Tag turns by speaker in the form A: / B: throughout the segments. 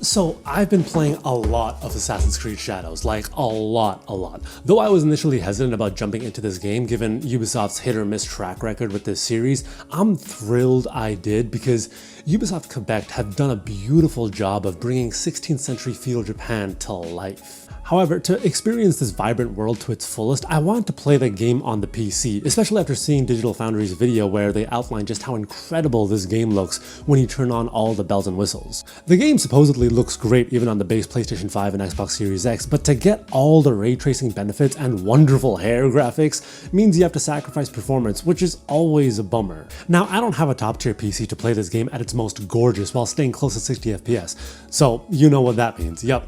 A: So I've been playing a lot of Assassin's Creed Shadows, like a lot. Though I was initially hesitant about jumping into this game given Ubisoft's hit or miss track record with this series, I'm thrilled I did because Ubisoft Quebec have done a beautiful job of bringing 16th century feudal Japan to life. However, to experience this vibrant world to its fullest, I wanted to play the game on the PC, especially after seeing Digital Foundry's video where they outlined just how incredible this game looks when you turn on all the bells and whistles. The game supposedly looks great even on the base PlayStation 5 and Xbox Series X, but to get all the ray tracing benefits and wonderful hair graphics means you have to sacrifice performance, which is always a bummer. Now, I don't have a top tier PC to play this game at its most gorgeous while staying close to 60 FPS, so you know what that means. Yup.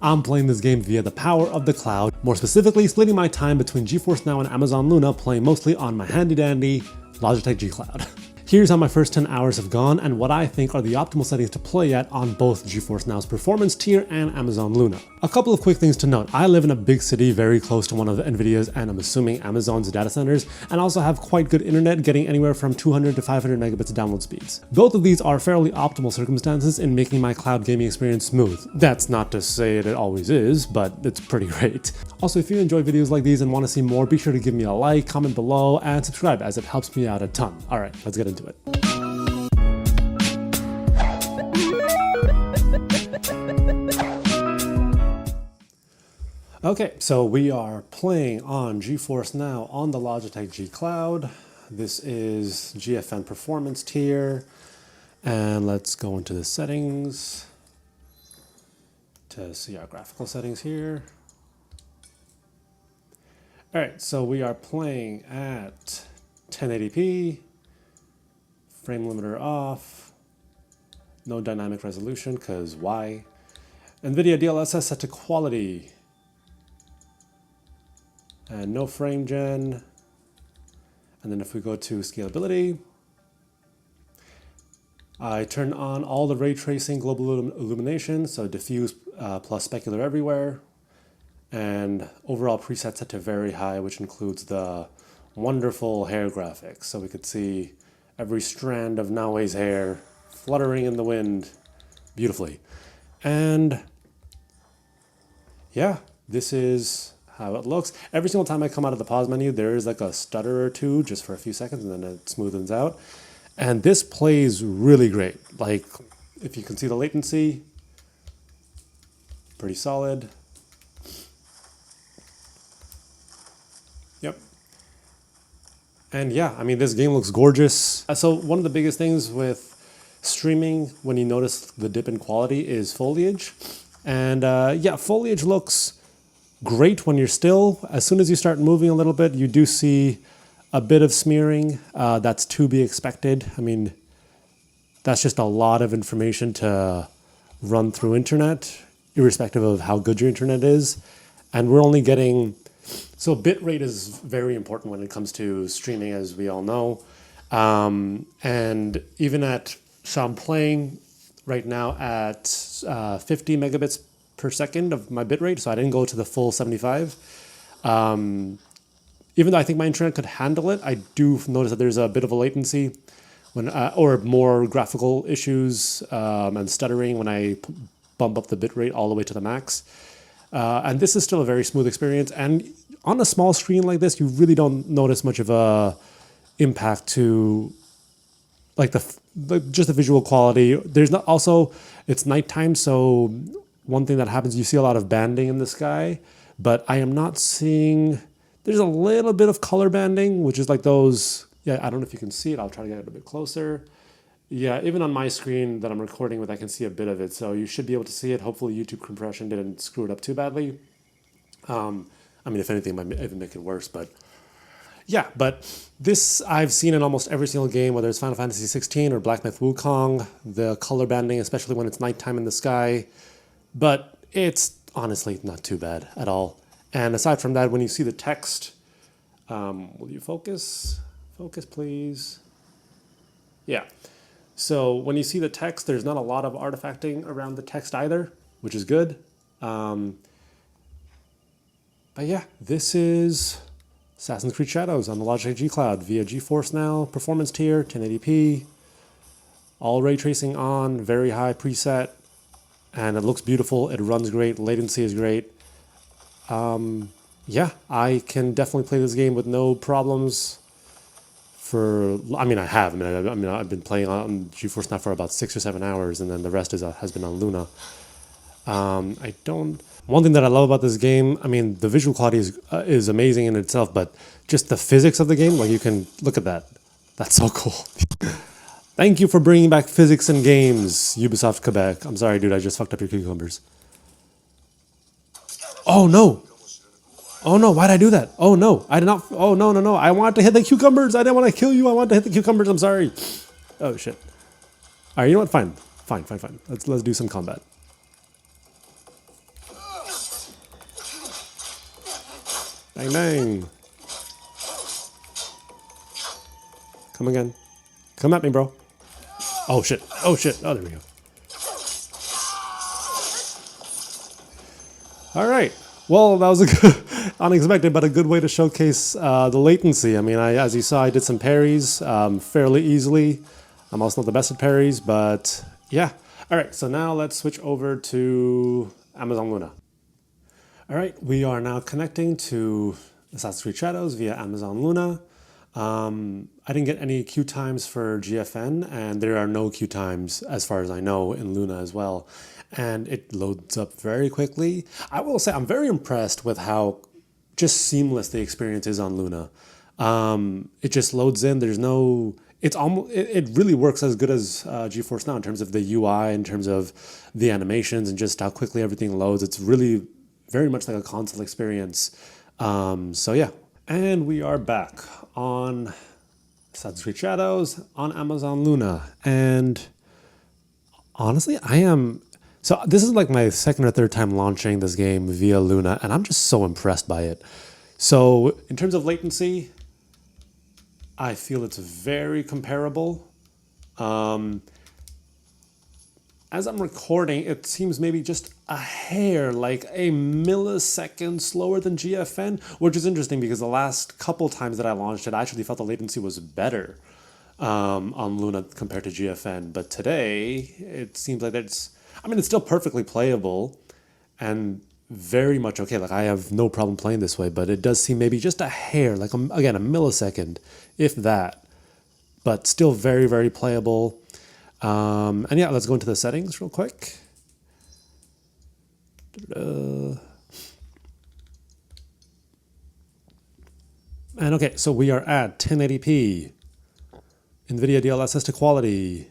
A: I'm playing this game via the power of the cloud, more specifically splitting my time between GeForce NOW and Amazon Luna, playing mostly on my handy dandy Logitech G Cloud. Here's how my first 10 hours have gone and what I think are the optimal settings to play at on both GeForce NOW's performance tier and Amazon Luna. A couple of quick things to note. I live in a big city very close to one of Nvidia's and I'm assuming Amazon's data centers, and also have quite good internet, getting anywhere from 200 to 500 megabits download speeds. Both of these are fairly optimal circumstances in making my cloud gaming experience smooth. That's not to say it always is, but it's pretty great. Also, if you enjoy videos like these and want to see more, be sure to give me a like, comment below, and subscribe as it helps me out a ton. Alright, let's get into it. Okay, so we are playing on GeForce NOW on the Logitech G Cloud. This is GFN performance tier, and let's go into the settings to see our graphical settings here. All right, so we are playing at 1080p, frame limiter off, no dynamic resolution, because why? NVIDIA DLSS set to quality, and no frame gen. And then if we go to scalability, I turn on all the ray tracing global illumination, so diffuse plus specular everywhere, and overall preset set to very high, which includes the wonderful hair graphics. So we could see every strand of Naoe's hair fluttering in the wind beautifully. And yeah, this is how it looks. Every single time I come out of the pause menu, there is like a stutter or two just for a few seconds, and then it smoothens out. And this plays really great. Like, if you can see the latency, pretty solid. Yep. And yeah, I mean, this game looks gorgeous. So one of the biggest things with streaming, when you notice the dip in quality, is foliage. And yeah, foliage looks great when you're still. As soon as you start moving a little bit, you do see a bit of smearing. That's to be expected. I mean, that's just a lot of information to run through internet, irrespective of how good your internet is. And we're only getting, so bitrate is very important when it comes to streaming, as we all know. And even at, so I'm playing right now at 50 megabits per second of my bitrate, so I didn't go to the full 75. Even though I think my internet could handle it, I do notice that there's a bit of a latency when, or more graphical issues and stuttering when I bump up the bitrate all the way to the max. And this is still a very smooth experience. And on a small screen like this, you really don't notice much of a impact to like just the visual quality. There's not, also, it's nighttime, so one thing that happens, you see a lot of banding in the sky, but I am not seeing, there's a little bit of color banding, which is like those, yeah, I don't know if you can see it. I'll try to get it a bit closer. Yeah, even on my screen that I'm recording with, I can see a bit of it. So you should be able to see it. Hopefully YouTube compression didn't screw it up too badly. I mean, if anything, it might even make it worse, but yeah, but this I've seen in almost every single game, whether it's Final Fantasy 16 or Black Myth Wukong, the color banding, especially when it's nighttime in the sky. But it's honestly not too bad at all. And aside from that, when you see the text, will you focus? Focus, please. Yeah. So when you see the text, there's not a lot of artifacting around the text either, which is good. But yeah, this is Assassin's Creed Shadows on the Logitech G Cloud via GeForce NOW, performance tier, 1080p, all ray tracing on, very high preset. and it looks beautiful. It runs great. Latency is great. Yeah, I can definitely play this game with no problems. I mean, I have. I've been playing on GeForce Now for about 6 or 7 hours, and then the rest has been on Luna. I don't. One thing that I love about this game, I mean, the visual quality is amazing in itself, but just the physics of the game, like you can look at that. That's so cool. Thank you for bringing back physics in games, Ubisoft Quebec. I'm sorry, dude. I just fucked up your cucumbers. Oh no! Oh no! Why'd I do that? Oh no! I did not. Oh no! No! No! I wanted to hit the cucumbers. I didn't want to kill you. I wanted to hit the cucumbers. I'm sorry. Oh shit! All right. You know what? Fine. Fine. Fine. Fine. Let's do some combat. Bang bang. Come again. Come at me, bro. Oh shit. Oh shit. Oh, there we go. All right. Well, that was a good, unexpected, but a good way to showcase the latency. I mean, as you saw, I did some parries fairly easily. I'm also not the best at parries, but yeah. All right. So now let's switch over to Amazon Luna. All right. We are now connecting to Assassin's Creed Shadows via Amazon Luna. I didn't get any queue times for GFN, and there are no queue times as far as I know in Luna as well. And it loads up very quickly. I will say I'm very impressed with how just seamless the experience is on Luna. It just loads in. There's no. It's almost. It really works as good as GeForce Now in terms of the UI, in terms of the animations, and just how quickly everything loads. It's really very much like a console experience. So yeah. And we are back on Assassin's Creed Shadows on Amazon Luna. And honestly, so this is like my second or third time launching this game via Luna, and I'm just so impressed by it. So in terms of latency, I feel it's very comparable. As I'm recording, it seems maybe just a hair, like a millisecond slower than GFN, which is interesting because the last couple times that I launched it, I actually felt the latency was better on Luna compared to GFN. But today, it seems like it's still perfectly playable and very much okay. Like I have no problem playing this way, but it does seem maybe just a hair, like again, a millisecond, if that, but still very, very playable. And yeah, let's go into the settings real quick. And okay, so we are at 1080p, NVIDIA DLSS to quality,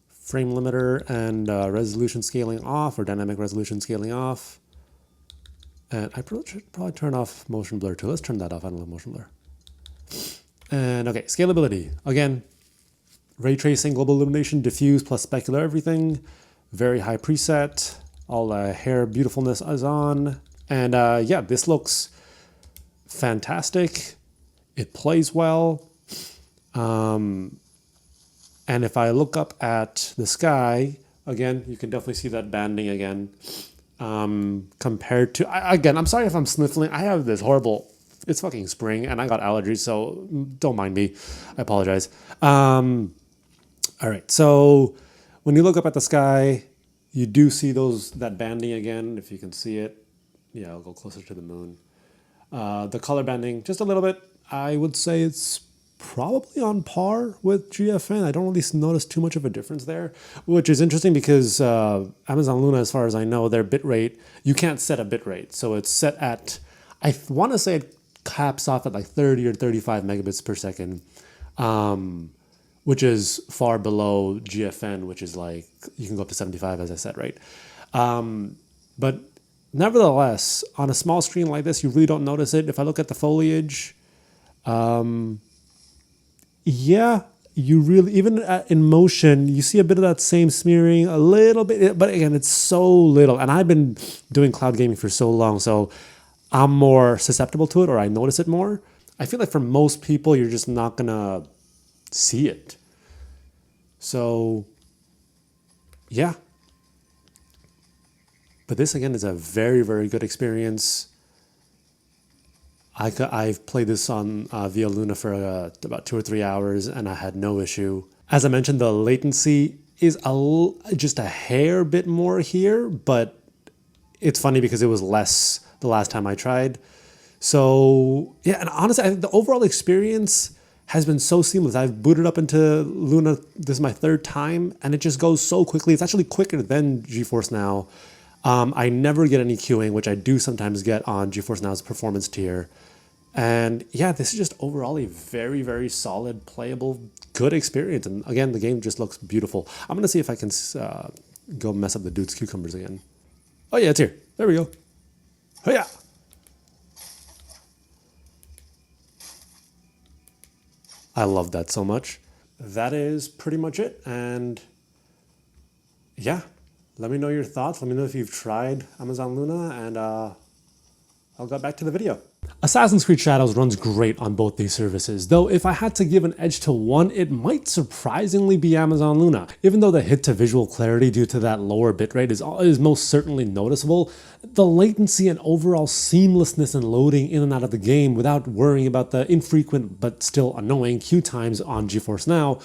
A: frame limiter and resolution scaling off, or dynamic resolution scaling off. And I should probably turn off motion blur too. Let's turn that off. I don't love motion blur. And okay, scalability. Again, ray tracing, global illumination, diffuse plus specular everything. Very high preset. All hair beautifulness is on. And yeah, this looks fantastic. It plays well. And if I look up at the sky, again, you can definitely see that banding again. Compared to, again, I'm sorry if I'm sniffling. I have this horrible, it's fucking spring and I got allergies, so don't mind me. I apologize. All right, so when you look up at the sky, you do see that banding again, if you can see it. Yeah, I'll go closer to the moon. The color banding, just a little bit. I would say it's probably on par with GFN. I don't really notice too much of a difference there, which is interesting because Amazon Luna, as far as I know, their bitrate, you can't set a bitrate. So it's set at, I want to say it caps off at like 30 or 35 megabits per second. Which is far below GFN, which is like, you can go up to 75, as I said, right? But nevertheless, on a small screen like this, you really don't notice it. If I look at the foliage, yeah, you really, even in motion, you see a bit of that same smearing, a little bit, but again, it's so little. And I've been doing cloud gaming for so long, so I'm more susceptible to it, or I notice it more. I feel like for most people, you're just not gonna see it. So yeah, but this again is a very, very good experience. I've played this on via Luna for about 2 or 3 hours and I had no issue. As I mentioned, the latency is just a hair bit more here, but it's funny because it was less the last time I tried. So yeah, and honestly, I think the overall experience has been so seamless. I've booted up into Luna, this is my third time, and it just goes so quickly. It's actually quicker than GeForce Now. I never get any queuing, which I do sometimes get on GeForce Now's performance tier. And yeah, this is just overall a very, very solid, playable, good experience. And again, the game just looks beautiful. I'm gonna see if I can go mess up the dude's cucumbers again. Oh yeah, it's here. There we go. Oh yeah. I love that so much. That is pretty much it. And yeah, let me know your thoughts. Let me know if you've tried Amazon Luna, and I'll get back to the video. Assassin's Creed Shadows runs great on both these services, though if I had to give an edge to one, it might surprisingly be Amazon Luna. Even though the hit to visual clarity due to that lower bitrate is most certainly noticeable, the latency and overall seamlessness in loading in and out of the game without worrying about the infrequent but still annoying queue times on GeForce Now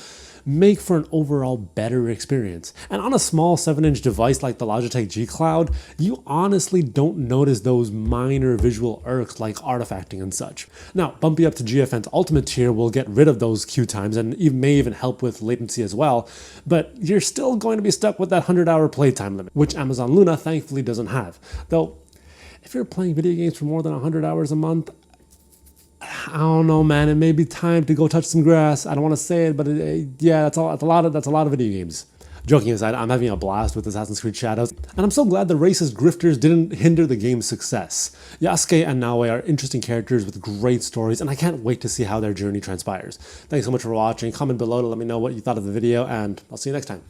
A: make for an overall better experience. And on a small 7-inch device like the Logitech G Cloud, you honestly don't notice those minor visual irks like artifacting and such. Now, bumping up to GFN's Ultimate tier will get rid of those queue times and may even help with latency as well, but you're still going to be stuck with that 100-hour playtime limit, which Amazon Luna thankfully doesn't have. Though, if you're playing video games for more than 100 hours a month, I don't know, man. It may be time to go touch some grass. I don't want to say it, but yeah, that's a lot of video games. Joking aside, I'm having a blast with Assassin's Creed Shadows, and I'm so glad the racist grifters didn't hinder the game's success. Yasuke and Naoe are interesting characters with great stories, and I can't wait to see how their journey transpires. Thanks so much for watching. Comment below to let me know what you thought of the video, and I'll see you next time.